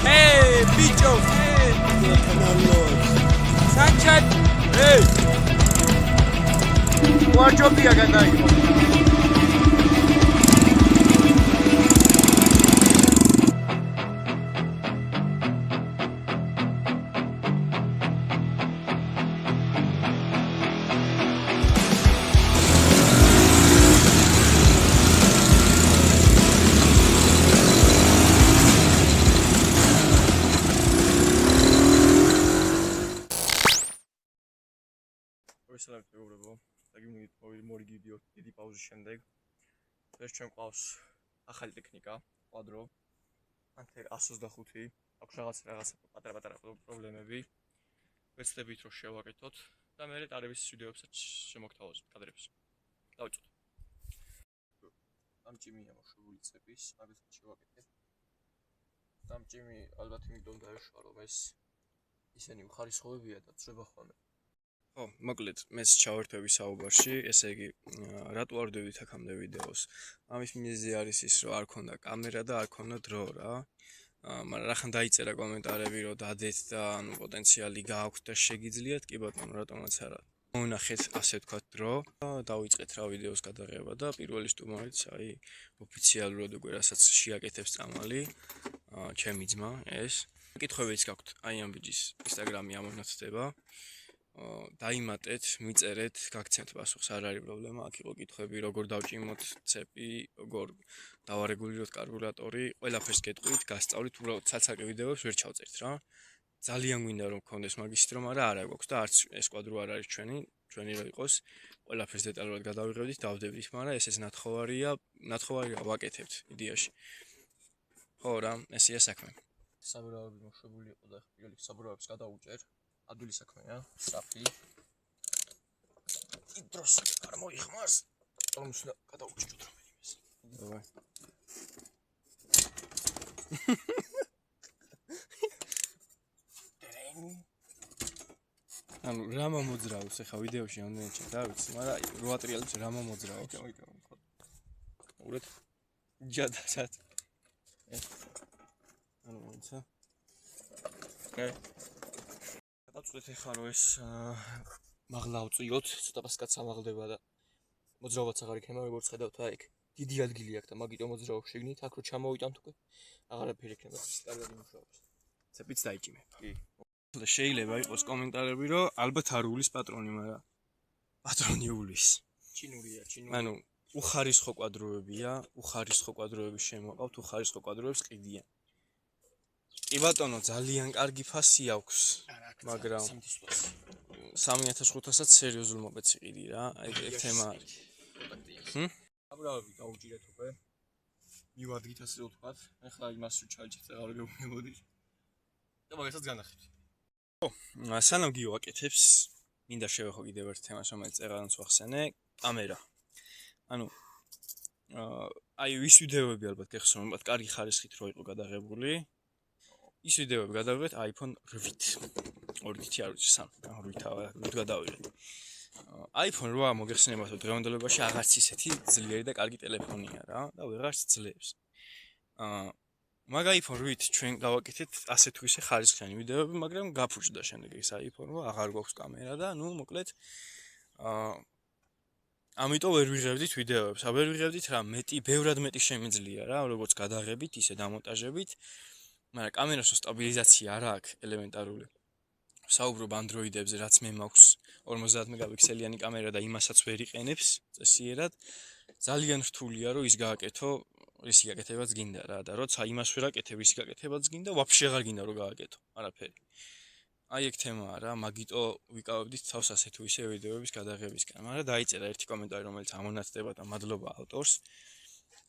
Hey, bicho! Hey! Come on, Lord. Sanchez! Hey! Guardia გადაიღო. Ვესალამთ მეგობრებო, დაგიმოვიდით მორიგი ვიდეო დიდი პაუზის შემდეგ. ეს ჩვენ ყავს ახალი ტექნიკა, კვადრო. ანთერ 125, აქვს რაღაცა პატარა პრობლემები. ვეცდებით რომ შევაკეთოთ და მე ტარების ვიდეოებსაც შემოგთავაზებთ კადრებს. დავიწყოთ. დამჭიმია მოშებული წების, მაგასაც შევაკეთებ. დამჭიმი ალბათ იმიტომ დაეშვა რომ ეს ისინი მხარისხოვებია და წრება ხოლმე. ხო, მოკლედ, მეც ჩავერთვები საუბარში, ესე იგი, რატო არ ვდევით აქამდე ვიდეოს? ამის მიზეზი არის ის, რომ არ ქონდა კამერა და არ ქონდა დრო რა. მაგრამ რახან დაიწერა კომენტარები, რომ დადეთ და ანუ პოტენციალი გააქვთ და შეგიძლიათ, კი ბატონო, რატომაც არა. მოვნახეთ, ასე ვთქვათ, დრო და დავიწყეთ რა ვიდეოს გადაღება და პირველი სტუმარიც, აი, ოფიციალურად უკვე რასაც შეაკეთებს წამალი, ჩემი ძმა ეს. კითხვებიც გაქვთ, აი ამ ბიჭის ინსტაგრამი ამონაცდება. დაიმატეთ, მიწერეთ, გაგცემთ პასუხს, არ არის პრობლემა, აქ იყო კითხვები, როგორ დავჭიმოთ ცეპი, როგორ დავარეგულიროთ კარბურატორი, ყველაფერს გეტყვით, გასწავლით, უბრალოდ ცალ-ცალკე ვიდეოებს ვერ ჩავწერთ რა. ძალიან გვინდა რომ გქონდეს მაგის დრო, მაგრამ არა გვაქვს და არც ეს კვადრო არ არის ჩვენი რო იყოს, ყველაფერს დეტალურად გადავიღებდით, დავდებდით, მაგრამ ეს ნათხოვარია ვაკეთებთ იდეაში. ხო რა, ესეა საქმე. საბურავები მოშვებული იყო და პირველი საბურავებს გადავუჭერ. ადვილი საქმეა, საფი. დროს არ მოიხმარს. რომ უნდა გადავუჭიროთ რომელიმეს. დავაი. ანუ რა მომოძრაობს ახლა ვიდეოში ამდენი ჩა, რა ვიცი, მაგრამ 8 ტრიალებს რა მომოძრაობს. ურეთ. ჯადაცად. ანუ მოიცა. დავწვდეთ ახლა რომ ეს მაღლა ავწიოთ, ცოტა პასკაც ამაღლდება და მოძრაობაც აღარ იქნება, როგორც ხედავთ, აი ეგ დიდი ადგილი აქვს და მაგიტო მოძრაობს შეგნით, აქ რო ჩამოვიტანთ უკვე აღარაფერი იქნება, კარგად იმუშავებს. ცეპიც დაიჭიმე. კი. შეიძლება იყოს კომენტარები, რომ ალბათ არ უვლის პატრონი, მაგრამ პატრონი უვლის. ჩინურია. ანუ უხარისხო კვადროებია, უხარისხო კვადროები შემოყავთ, უხარისხო კვადროებს ყიდიან. კი ბატონო, ძალიან კარგი ფასი აქვს, მაგრამ 3500-ად სერიოზულ მოპეცი ყიდი რა, აი ეგ თემა არის. საბურავები გავუჭირეთ უკვე. მივადგით ასე ვთქვათ. ახლა იმას ჩაიჭერთ, აღარ გეუბნებოდი. და მაგასაც განახებთ. ხო, სანამ გიო აკეთებს, მინდა შევეხო კიდევ ერთ თემას, რომელიც წეღანაც ვახსენე, კამერა. ანუ აი ის ვიდეოები ალბათ გეხსოვებათ, კარგი ხარისხით რო იყო გადაღებული. ის ვიდეოები გადავიღეთ iPhone 8. 2-ით არ ვიცი 8-ით გადავიღეთ. iPhone 8 მოგეხსენებათ, რომ დღევანდელობაში აღარც ისეთი ძლიერი და კარგი ტელეფონია რა და ვეღარც ძლებს. მაგ iPhone 8 ჩვენ გავაკეთეთ ასე თუ ისე ხარისხიანი ვიდეოები, მაგრამ გაფუჭდა შემდეგ ეს iPhone 8, აღარ გვაქვს კამერა და ნუ მოკლედ ამიტომ ვერ ვიღებდით ვიდეოებს. ვერ ვიღებდით რა, ბევრად მეტი შემიძლია რა, როგორც გადაღებით, ისე დამონტაჟებით. მაგრამ კამერას სტაბილიზაცია არ აქვს ელემენტარული. საუბრობ Android-ებზე, რაც მე მაქვს 50 მეგაპიქსელიანი კამერა და იმასაც ვერ იყენებს წესიერად. ძალიან რთულია რომ ის გააკეთო, ისი გაკეთებაც გინდა რა და როცა იმას ვერ აკეთებ, ისი გაკეთებაც გინდა, ვაფშე აღარ გინდა რომ გააკეთო, არაფერი. აი ეგ თემაა რა, მაგიტო ვიკავებდით თავს ასე თუ ისე ვიდეოების გადაღებისგან. მაგრამ დაიწერა ერთი კომენტარი, რომელიც ამონაცდება და მადლობა ავტორს.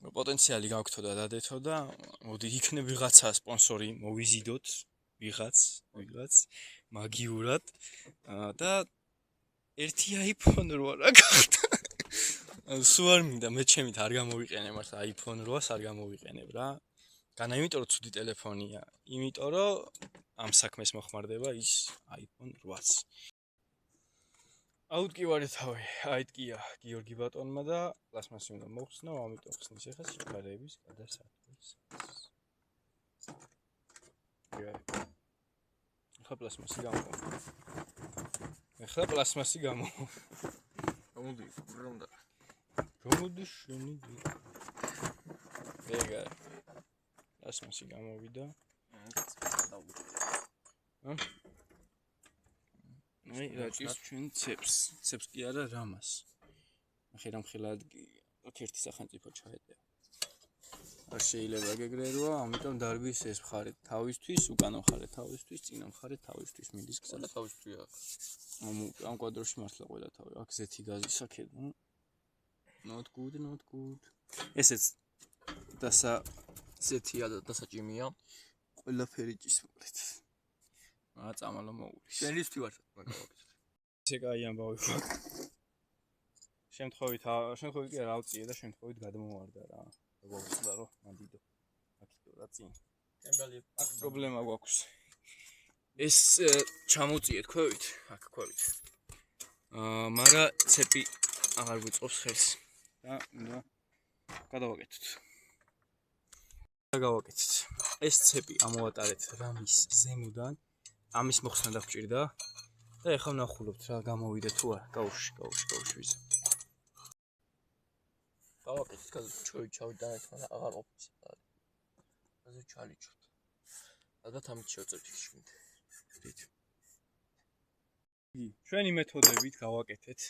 პოტენციალი გაქვთო და დადეთო და მოდი იქნებ ვიღაცა სპონსორი მოვიზიდოთ ვიღაც მაგიურად და ერთი iPhone 8 რა გახდა. სულ არ მინდა მე ჩემით არ გამოვიყენებ მართლა iPhone 8-ს არ გამოვიყენებ რა. განა იმიტომ რომ ცუდი ტელეფონია, იმიტომ რომ ამ საქმეს მოხმარდება ის iPhone 8-ს. აუტკივარი თავი, აიტკია გიორგი ბატონმა და პლასმასი უნდა მოხსნო, ამიტომ ხსნის ახლა სიგარების გადასართვის. ახლა პლასმასი გამო. მოდი, უნდა. გამოდი შენი. ეგა. პლასმასი გამოვიდა. აი, რაჭის ჩვენ ცეps კი არა რამას. ახლა რამხელად ერთ-ერთი სახელმწიფო ჩაეტევა. არ შეიძლება გეგრეროა, ამიტომ დარბის ეს მხარე თავისთვის, უკანა მხარე თავისთვის, წინა მხარე თავისთვის მიდის გზა თავისთვის აქ. ამ კვადროში მართლა ყველა თავი. აქ ზეთი გაზის აქედან. Not good. ესეც ზეთია და დასაჭიმია. ყველაფერი ჭისმულით. წამალო მოულის. შენისთვის ვარ მაგალითად. ესე კაი ამბავი ვარ. შემთხვევით კი არა ავწიე და შემთხვევით გადმოვარდა რა. გვაქვს რომ მანდიდო. აქედო რა წინ. აქ პრობლემა გვაქვს. ეს ჩამოწიეთ ქვევით, აქ ქვევით. მაგრამ ცეპი აღარ გვიწყობს ხელს. და უნდა გადავაკეთოთ. ეს ცეპი ამოვატარეთ რამის ზემოდან. ამის მოხსნა დაგჭირდა და ეხლა ვნახულობთ რა გამოვიდა თუ არა. გაუშვი ვიზა. გავაკეთეთ ჩავიტანეთ, მაგრამ აღარ ყოფნის ახლა. ასე ჩალიჩვთ. ალბათ ამით შევწევთ შიგნით. ჩვენი მეთოდებით გავაკეთეთ.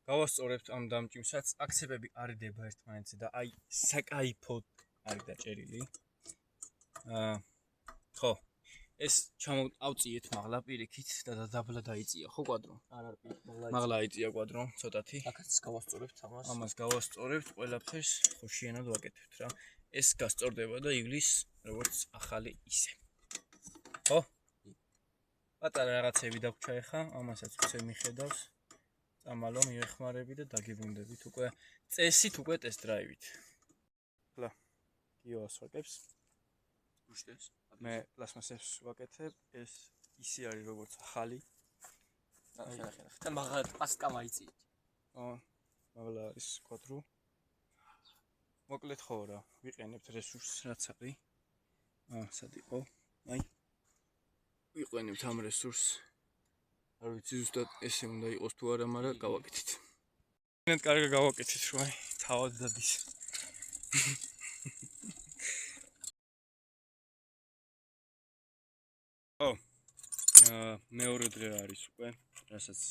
გავასწორებთ ამ დამჭიმსაც. აქცებები არიდება ერთმანეთზე და აი საკაიფო არის დაჭერილი. ხო, ეს ავწიეთ მაღლა პირიქით და დაბლა დაიწია, ხო კვადრო? არ მაღლა აიწია კვადრო, ცოტათი. აქაც გავასწორებთ ამას. ამას გავასწორებთ, ყველაფერს ხოშიანად ვაკეთებთ რა. ეს გასწორდება და ივლის როგორც ახალი ისე. ხო? პატარა რაღაცები დაგვრჩა ახლა, ამასაც ვცე მიხედავს. წამალო მიეხმარები და დაგიბრუნდებით უკვე წესით უკვე ტესტ დრაივით. ხლა გიოს ვაკეთებს. უშდეს. მე პლასმასებს ვაკეთებ, ეს ისე არის როგორც ახალი. ხა მაგალითად პასტა მაიწიეთ. მაღლა არის კვადრო. მოკლედ ხო რა, ვიყენებთ რესურსს რაც არის. სად იყო? აი. ვიყენებთ ამ რესურსს. არ ვიცი ზუსტად ესე უნდა იყოს თუ არა, მაგრამ გავაკეთეთ. ნეტ კარგად გავაკეთეთ რა, თავად დადის. მეორე დღე არის უკვე, რასაც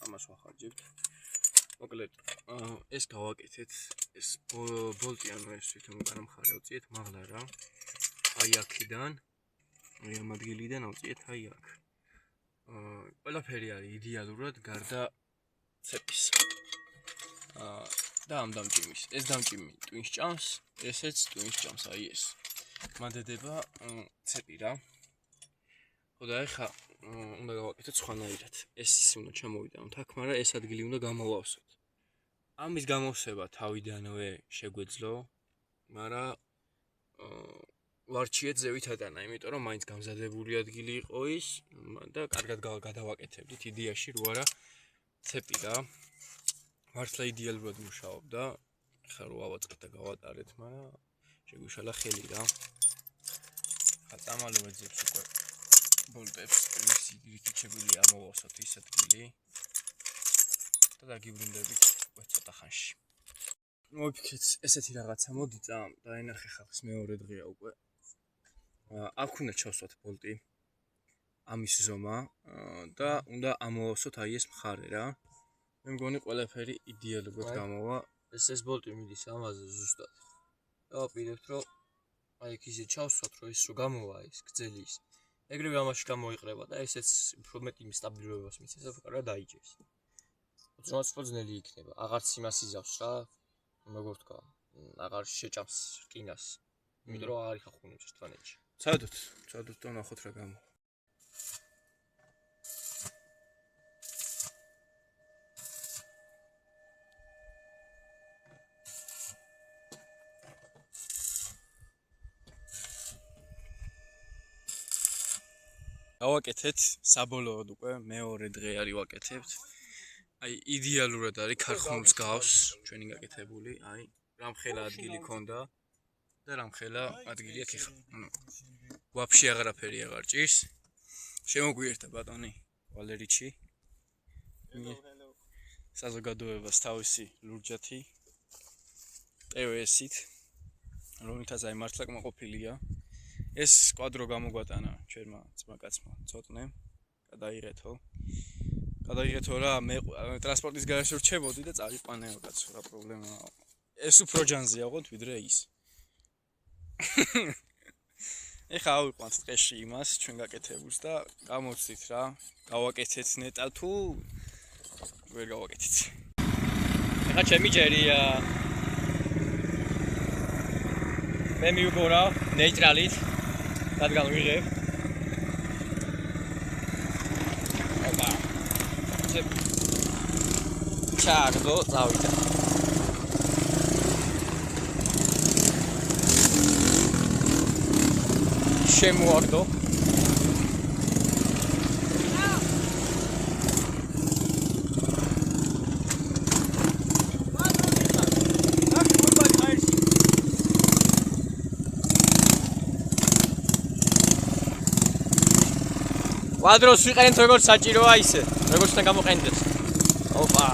ამას ვახარჯებთ. მოკლედ, ეს გავაკეთეთ, ეს ბოლტი ანუ ეს თვითონ უკანა მხარე ავწიეთ, მაღლა რა. აი აქედან, აი ამ ადგილიდან ავწიეთ აი აქ. ყველაფერი არის იდეალურად გარდა ცეპის. და ამ დამჭიმის. ეს დამჭიმი ტვინს ჭამს, ესეც ტვინს ჭამს, აი ეს. მანდედება ცეპი რა. ხო და ეხლა უნდა გავაკეთოთ სხვანაირად. ეს ისე უნდა ჩამოვიდა ამ თქ, მაგრამ ეს ადგილი უნდა გამოვავსოთ. ამის გამოვსება თავიდანვე შეგვეძლო, მაგრამ ვარჩიეთ ზევით ატანა, იმიტომ რომ მაინც გამზადებული ადგილი იყო ის და კარგად გადავაკეთებდით იდეაში რო არა ცეპი რა. მართლა იდეალურად მუშაობდა. ხა რო ავაწყეთ და გავატარეთ, მაგრამ შეგვიშალა ხელი რა. ხა წამალო ვეძებს უკვე ბოლტებს მისი რიჩებული ამოვავსოთ ის ადგილი და დაგიბრუნდებით უკვე ცოტა ხანში. მოვიფიქრეთ ესეთი რაღაცა მოდიცა დაენახე ხალხს მეორე დღეა უკვე. აქ უნდა ჩავსვათ ბოლტი ამის ზომა და უნდა ამოვავსოთ აი ეს მხარე რა. მე მგონი ყველაფერი იდეალურად გამოვა. ეს ბოლტი მიდის ამაზე ზუსტად. დავაპირებთ რომ აი იქ ისე ჩავსვათ რომ ის რო გამოვა ის გრძელი ის. ეგრევე ამაში გამოიყრება და ესეც უფრო მეტი სტაბილურობას მისცეს და კარგად დაიჭერს. უცნაურად ძნელი იქნება. აღარც იმას იზავს რა. როგორ თქვა, აღარ შეჭამს რკინას. იმიტომ რომ აღარ იხახუნებს ერთმანეთში. წადოთ და ნახოთ რა გამო. გავაკეთეთ საბოლოოდ უკვე მეორე დღე არის ვაკეთებთ. აი იდეალურად არის ქარხნულს გავს ჩვენი გაკეთებული, აი რამხელა ადგილი ქონდა და რამხელა ადგილი აქ ეხლა. ანუ ვაფშე აღარაფერი აღარ ჭირს. შემოგვიერთა ბატონი ვალერიჩი. საზოგადოებას თავისი ლურჯათი TVS-ით, რომელთაც აი მართლა კმაყოფილია. ეს კვადრო გამოგვატანა ჩვენმა ძმაკაცმა ცოტნე. გადაიღეთო რა, მე ტრანსპორტის გარშე ვრჩებოდი და წავიყვანეო კაცო, რა პრობლემაა. ეს უფრო ჯანზეა ვღოთ ვიდრე ის. ეხა ავიყვანთ ტყეში იმას ჩვენ გაკეთებულს და გამოვცით რა, გავაკეთეთ ნეტა თუ ვერ გავაკეთეთ. ეხა ჩემი ჯერია. მე მივგორა ნეიტრალით, რადგან ვიღებ. ოპა. ჩაგდო წავიდა. შემოაგდო. კვადროს ვიყენეთ როგორც საჭიროა ისე, როგორც უნდა გამოყენდეს. ოპა.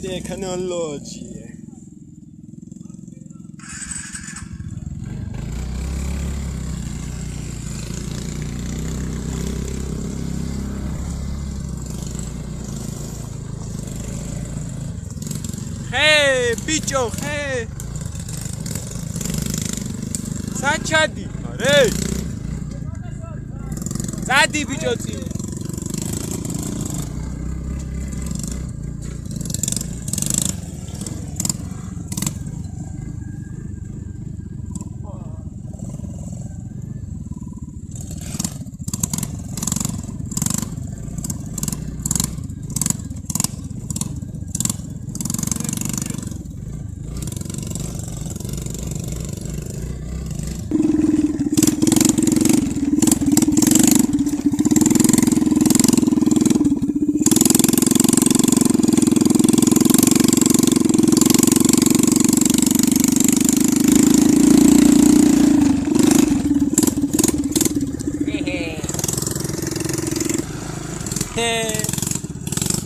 Tecnologia. Hey, bicho, hey. Sanchadi. Hey. Sadi bicho zi.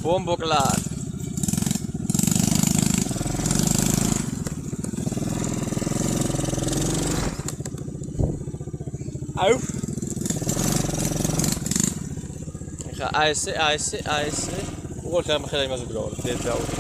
Bombo clar. Au. AS. Uğur kıyam xelayimaz bir olur. Dedra olur.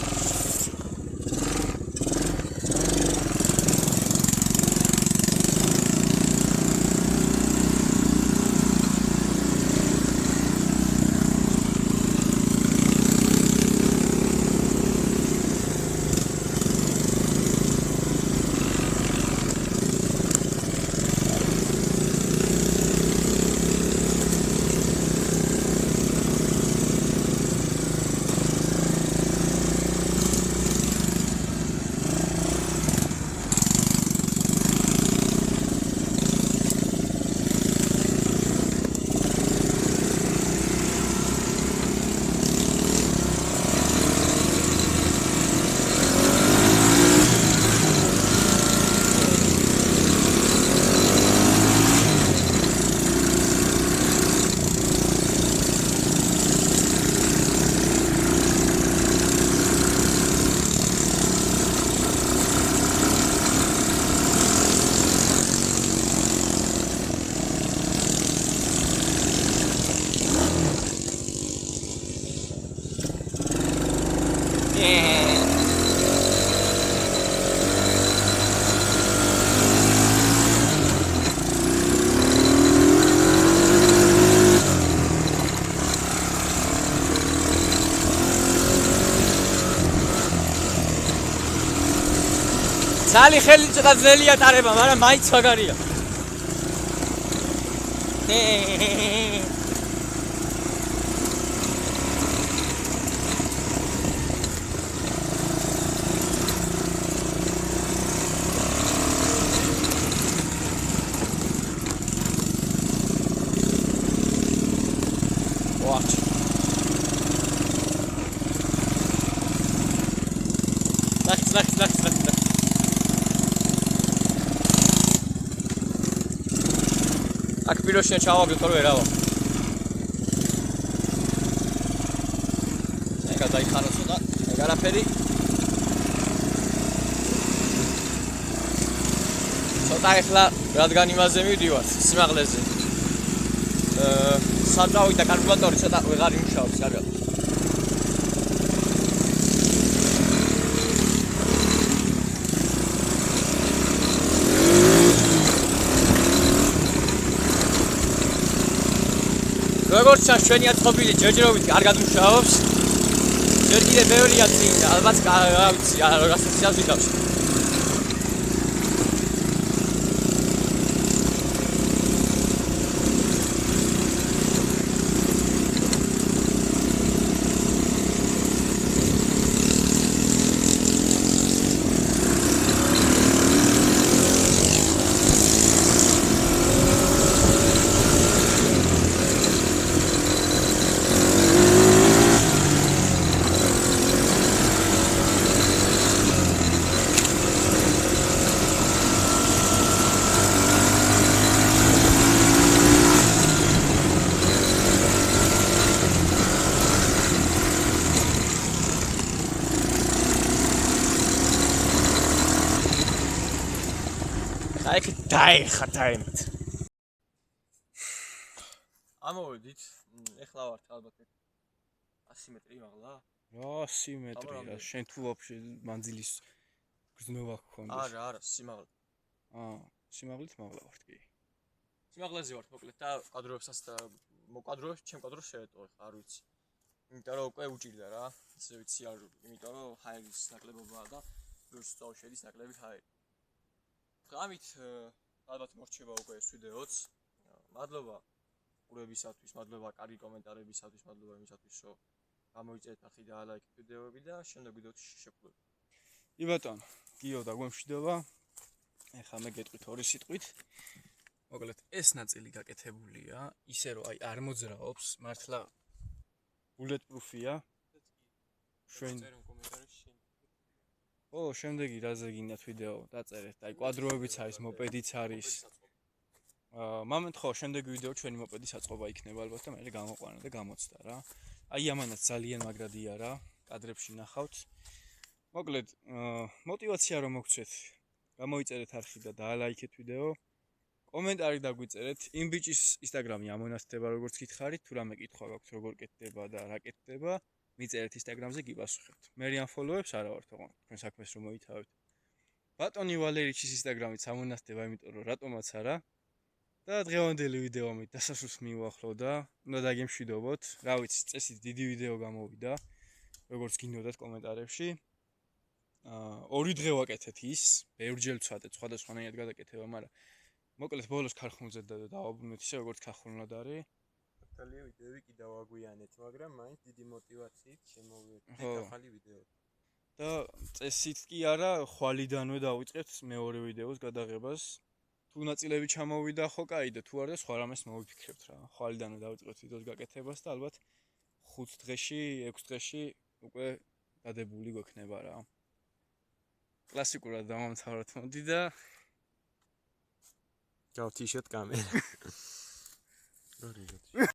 Sali ხელი ცოტა ძნელია ტარება, მაგრამ მაინც მაგარია. ნახე. აქ პიროსშია ჩავაგდო თორე ვერავა. ეგა დაიხარო ცოტა, ეგ არაფერი. ცოტა ეხლა რადგან იმაზე მივდივარ, სიმაღლეზე. საჭავი და კარბურატორი ცოტა ვეღარ იმუშავებს, კარგად. როგორც ჩანს, ჩვენი აწყობილი ჯერჯერობით კარგად მუშაობს. ჯერ კიდევ ბევრია წინ, ალბათ რა ვიცი, რასაც შეავსიტავს. აი დაიხა დაიმეთ. ამოვედით, ეხლა ვართ ალბათ 100 მეტრი მაღლა. რა 100 მეტრია, შენ თუ ვაფშე მანძილის გზნობა გქონდეს. არა, სიმაღლე. სიმაღლით მაღლა ვართ კი. სიმაღლეზე ვართ მოკლედ და კადროებსაც და მოკადროებს, ჩემ კადროს შეეტყო ხა, არ ვიცი. იმიტომ რომ უკვე უჭირდა რა, ისე ვიცი არ, იმიტომ რომ ჰაერის ნაკლებობაა და ბევრს წავშედის ნაკლები ჰაერი. ამით ალბათ მორჩება უკვე ეს ვიდეოც. მადლობა ყურებისათვის, მადლობა კარგი კომენტარებისათვის, მადლობა იმისათვის, რომ გამოიწერეთ ნახე და ლაიქეთ ვიდეოები და შემდეგ ვიდეოებში შევხვდებით. კი ბატონო, გიო და გვემშვიდობა. ეხლა მე გეტყვით ორი სიტყვით. მოკლედ ეს ნაწილი გაკეთებულია, ისე რომ აი არ მოძრაობს, მართლა bulletproof-ია. ჩვენ შემდეგი რაზე გინდათ ვიდეო დაწერეთ. აი კვადროებიც არის, მოპედიც არის. მომენტ ხო, შემდეგი ვიდეო ჩვენი მოპედის აწყობა იქნება ალბათ და მე გამოყვანა და გამოცდა რა. აი ამანაც ძალიან მაგრადია რა, კადრებში ნახავთ. მოკლედ, мотиваცია რომ მოგცეთ, გამოიწერეთ არხი და დაალაიქეთ ვიდეო. კომენტარი დაგვიწერეთ. იმ ბიჭის Instagram-ი ამონათდება როგორც გითხარით, თუ რამე კითხვა გაქვთ, როგორ კეთდება და რა კეთდება. მიწერეთ Instagram-ზე გიპასუხებთ. მე რიან ფოლოუებს არა ვარ თქო, თქვენ საქმეს რომ მოითავებთ. ბატონი ვალერიჩის Instagram-ით ამონათდება, იმიტომ რომ რატომაც არა. და დღევანდელი ვიდეომით დასასრულს მივუახლოვდა. უნდა დაგემშვიდობოთ. რა ვიცი, წესით დიდი ვიდეო გამოვიდა. როგორც გინდოდათ კომენტარებში. ორი დღე ვაკეთეთ ის, ბევრჯერ ვცადეთ, სხვადასხვანაირად გადაკეთება, მაგრამ მოკლედ ბოლოს ქარხნულზე დავაბრუნეთ ისე როგორც ქარხნულად არის. ახალი ვიდეოები კი დავაგვიანეთ, მაგრამ მაინც დიდი мотиваციით შემოვიერთეთ ახალი ვიდეო. და წესით კი არა, ხვალიდანვე დავიწყებთ მეორე ვიდეოს გადაღებას. თუ ნაწილები ჩამოვიდა, ხო კაი და თუ არა, სხვა რამეს მოვიფიქრებთ რა. ხვალიდანვე დავიწყებთ ვიდეოს გაკეთებას და ალბათ 5 დღეში, 6 დღეში უკვე დადებული გვექნება რა. კლასიკურად დავამთავროთ მოდი და გავთიშოთ კამერა.